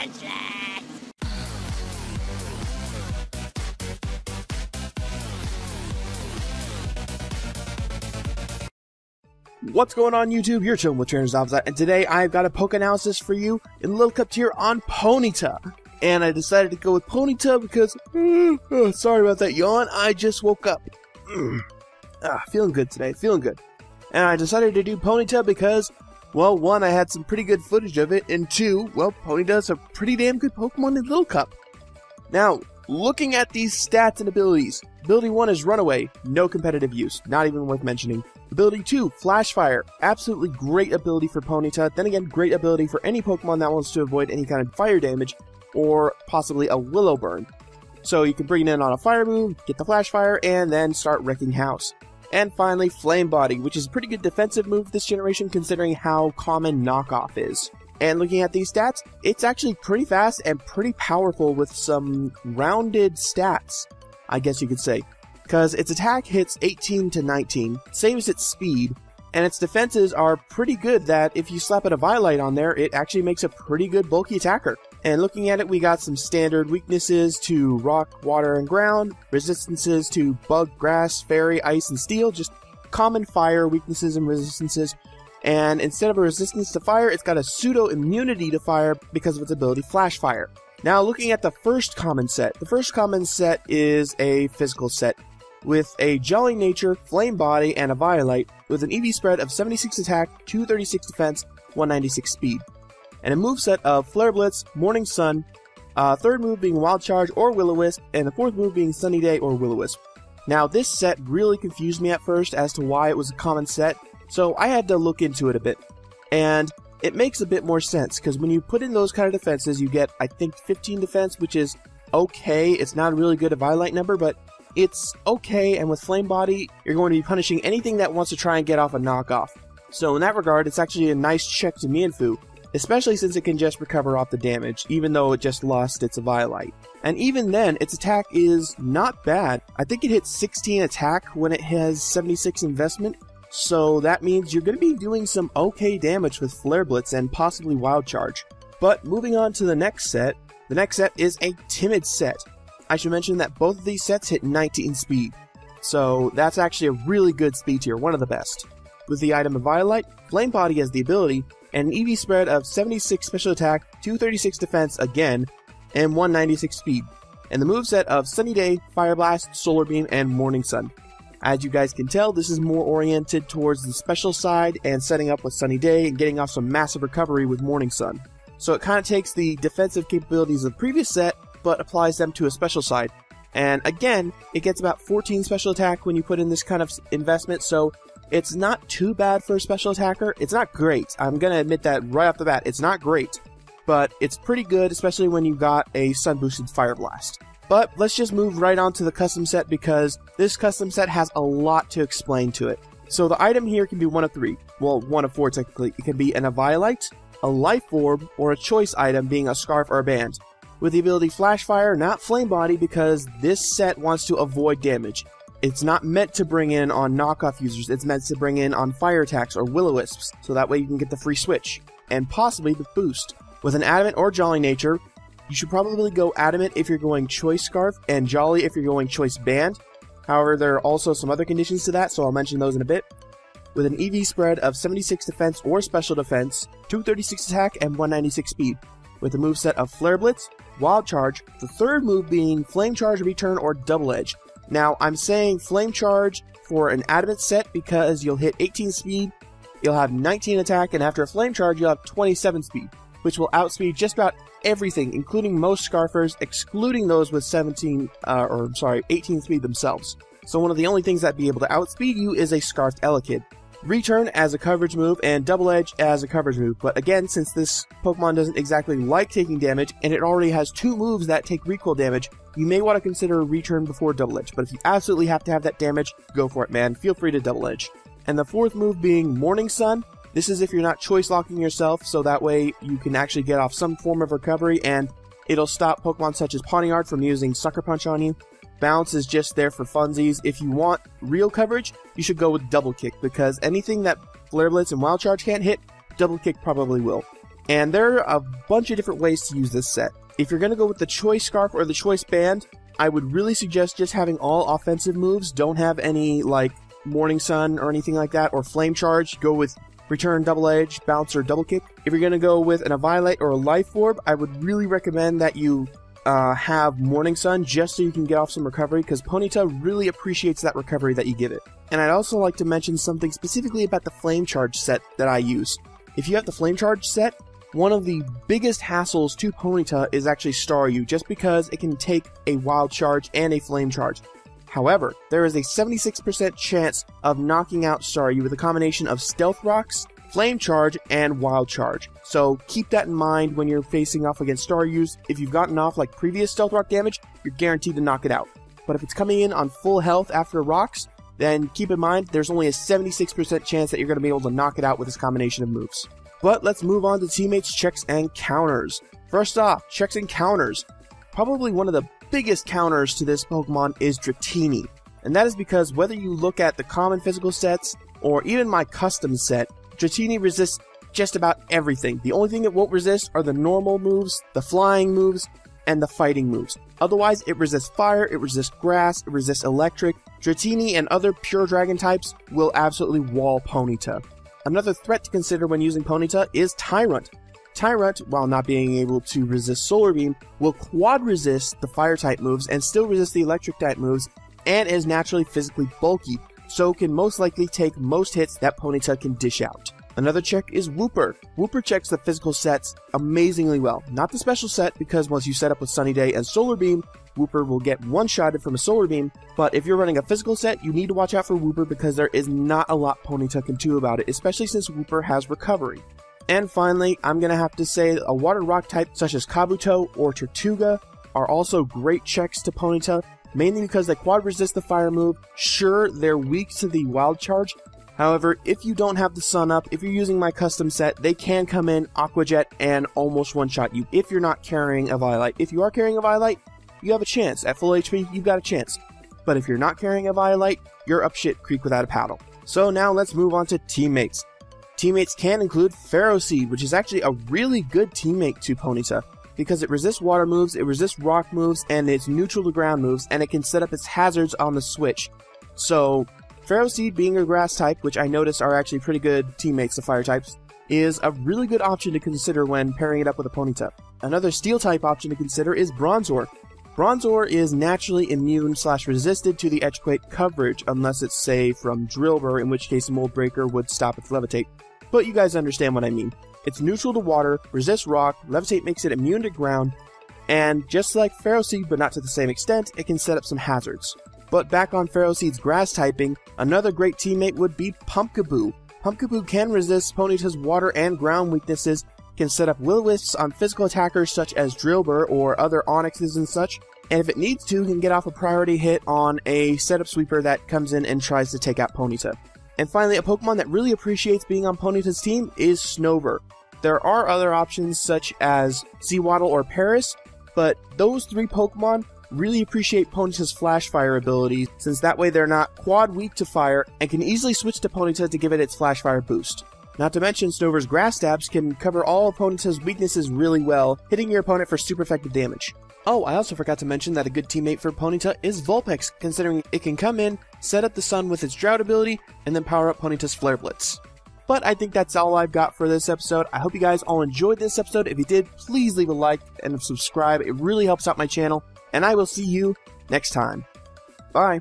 useless! What's going on YouTube? You're chilling with Trainers Opposite, and today I've got a Pokenalysis for you in Little Cup tier on Ponyta. And I decided to go with Ponyta because, sorry about that yawn, I just woke up. Feeling good today, feeling good. And I decided to do Ponyta because, well, one, I had some pretty good footage of it, and two, well, Ponyta's a pretty damn good Pokemon in Little Cup. Now, looking at these stats and abilities, Ability 1 is Runaway, no competitive use, not even worth mentioning. Ability 2, Flash Fire, absolutely great ability for Ponyta, then again, great ability for any Pokemon that wants to avoid any kind of fire damage, or possibly a Willow Burn. So you can bring it in on a fire move, get the Flash Fire, and then start wrecking house. And finally, Flame Body, which is a pretty good defensive move this generation considering how common Knockoff is. And looking at these stats, it's actually pretty fast and pretty powerful with some rounded stats, I guess you could say. Because its attack hits 18 to 19, same as its speed, and its defenses are pretty good that if you slap a Violet on there, it actually makes a pretty good bulky attacker. And looking at it, we got some standard weaknesses to rock, water, and ground, resistances to bug, grass, fairy, ice, and steel, just common fire weaknesses and resistances. And instead of a resistance to fire, it's got a pseudo immunity to fire because of its ability Flash Fire. Now looking at the first common set, the first common set is a physical set with a Jolly Nature, Flame Body, and a Violet with an EV spread of 76 attack, 236 defense, 196 speed. And a moveset of Flare Blitz, Morning Sun, third move being Wild Charge or Will-O-Wisp, and the fourth move being Sunny Day or Will-O-Wisp. Now this set really confused me at first as to why it was a common set, so I had to look into it a bit. And it makes a bit more sense, because when you put in those kind of defenses, you get, I think, 15 defense, which is okay. It's not really good a Violet number, but it's okay, and with Flame Body, you're going to be punishing anything that wants to try and get off a knockoff. So in that regard, it's actually a nice check to Mienfoo, especially since it can just recover off the damage, even though it just lost its Violet. And even then, its attack is not bad. I think it hits 16 attack when it has 76 investment, so that means you're going to be doing some okay damage with Flare Blitz and possibly Wild Charge. But moving on to the next set is a Timid set. I should mention that both of these sets hit 19 speed, so that's actually a really good speed tier, one of the best. With the item of Violet, Flame Body has the ability, and an EV spread of 76 special attack, 236 defense again, and 196 speed, and the moveset of Sunny Day, Fire Blast, Solar Beam, and Morning Sun. As you guys can tell, this is more oriented towards the special side and setting up with Sunny Day and getting off some massive recovery with Morning Sun. So it kind of takes the defensive capabilities of the previous set, but applies them to a special side. And again, it gets about 14 special attack when you put in this kind of investment, so it's not too bad for a special attacker. It's not great. I'm going to admit that right off the bat. It's not great, but it's pretty good, especially when you've got a sun-boosted Fire Blast. But let's just move right on to the custom set because this custom set has a lot to explain to it. So the item here can be one of three. Well, one of four technically. It can be an Violet, a Life Orb, or a choice item being a Scarf or a Band. With the ability Flash Fire, not Flame Body, because this set wants to avoid damage. It's not meant to bring in on knockoff users, it's meant to bring in on fire attacks or Will-O-Wisps, so that way you can get the free switch, and possibly the boost. With an Adamant or Jolly Nature, you should probably go Adamant if you're going Choice Scarf, and Jolly if you're going Choice Band. However, there are also some other conditions to that, so I'll mention those in a bit. With an EV spread of 76 defense or special defense, 236 attack, and 196 speed. With a moveset of Flare Blitz, Wild Charge, the third move being Flame Charge, Return, or Double Edge. Now, I'm saying Flame Charge for an Adamant set because you'll hit 18 speed, you'll have 19 attack, and after a Flame Charge, you'll have 27 speed, which will outspeed just about everything, including most Scarfers, excluding those with 18 speed themselves. So one of the only things that'd be able to outspeed you is a Scarfed Elekid. Return as a coverage move, and Double Edge as a coverage move, but again, since this Pokemon doesn't exactly like taking damage, and it already has two moves that take recoil damage, you may want to consider Return before Double Edge, but if you absolutely have to have that damage, go for it, man. Feel free to Double Edge. And the fourth move being Morning Sun. This is if you're not choice locking yourself, so that way you can actually get off some form of recovery, and it'll stop Pokemon such as Ponyta from using Sucker Punch on you. Bounce is just there for funsies. If you want real coverage, you should go with Double Kick, because anything that Flare Blitz and Wild Charge can't hit, Double Kick probably will. And there are a bunch of different ways to use this set. If you're going to go with the Choice Scarf or the Choice Band, I would really suggest just having all offensive moves. Don't have any like Morning Sun or anything like that, or Flame Charge. Go with Return, Double Edge, Bounce, or Double Kick. If you're going to go with an Eviolite or a Life Orb, I would really recommend that you have Morning Sun just so you can get off some recovery, because Ponyta really appreciates that recovery that you give it. And I'd also like to mention something specifically about the Flame Charge set that I use. If you have the Flame Charge set, one of the biggest hassles to Ponyta is actually Staryu, just because it can take a Wild Charge and a Flame Charge. However, there is a 76% chance of knocking out Staryu with a combination of Stealth Rocks, Flame Charge, and Wild Charge. So keep that in mind when you're facing off against Staryus. If you've gotten off like previous Stealth Rock damage, you're guaranteed to knock it out. But if it's coming in on full health after rocks, then keep in mind there's only a 76% chance that you're going to be able to knock it out with this combination of moves. But let's move on to teammates' checks and counters. First off, checks and counters. Probably one of the biggest counters to this Pokemon is Dratini. And that is because whether you look at the common physical sets or even my custom set, Dratini resists just about everything. The only thing it won't resist are the normal moves, the flying moves, and the fighting moves. Otherwise, it resists fire, it resists grass, it resists electric. Dratini and other pure dragon types will absolutely wall Ponyta. Another threat to consider when using Ponyta is Tyrant. Tyrant, while not being able to resist Solar Beam, will quad resist the fire type moves and still resist the electric type moves, and is naturally physically bulky, so can most likely take most hits that Ponyta can dish out. Another check is Wooper. Wooper checks the physical sets amazingly well. Not the special set, because once you set up with Sunny Day and Solar Beam, Wooper will get one-shotted from a Solar Beam, but if you're running a physical set, you need to watch out for Wooper because there is not a lot Ponyta can do about it, especially since Wooper has recovery. And finally, I'm going to have to say a Water Rock type such as Kabuto or Tortuga are also great checks to Ponyta, mainly because they quad resist the fire move. Sure, they're weak to the Wild Charge. However, if you don't have the Sun Up, if you're using my custom set, they can come in, Aqua Jet, and almost one-shot you if you're not carrying a Violite. If you are carrying a Violite, you have a chance. At full HP, you've got a chance. But if you're not carrying a Violite, you're up shit creek without a paddle. So now let's move on to teammates. Teammates can include Ferroseed, which is actually a really good teammate to Ponyta, because it resists water moves, it resists rock moves, and it's neutral to ground moves, and it can set up its hazards on the switch. So Ferroseed, being a grass type, which I noticed are actually pretty good teammates to fire types, is a really good option to consider when pairing it up with a Ponyta. Another steel type option to consider is Bronzor. Bronzor is naturally immune/resisted to the Edgequake coverage, unless it's, say, from Drillbur, in which case a Mold Breaker would stop its Levitate. But you guys understand what I mean. It's neutral to water, resists rock, Levitate makes it immune to ground, and just like Ferroseed, but not to the same extent, it can set up some hazards. But back on Ferroseed's grass typing, another great teammate would be Pumpkaboo. Pumpkaboo can resist Ponyta's water and ground weaknesses, can set up Will-O-Wisps on physical attackers such as Drillbur or other Onyxes and such, and if it needs to, can get off a priority hit on a setup sweeper that comes in and tries to take out Ponyta. And finally, a Pokemon that really appreciates being on Ponyta's team is Snover. There are other options such as Seawaddle or Paris, but those three Pokemon really appreciate Ponyta's Flash Fire ability, since that way they're not quad weak to fire and can easily switch to Ponyta to give it its Flash Fire boost. Not to mention, Snover's Grass Stabs can cover all of Ponyta's weaknesses really well, hitting your opponent for super effective damage. Oh, I also forgot to mention that a good teammate for Ponyta is Vulpix, considering it can come in, set up the sun with its Drought ability, and then power up Ponyta's Flare Blitz. But I think that's all I've got for this episode. I hope you guys all enjoyed this episode. If you did, please leave a like and subscribe. It really helps out my channel, and I will see you next time. Bye!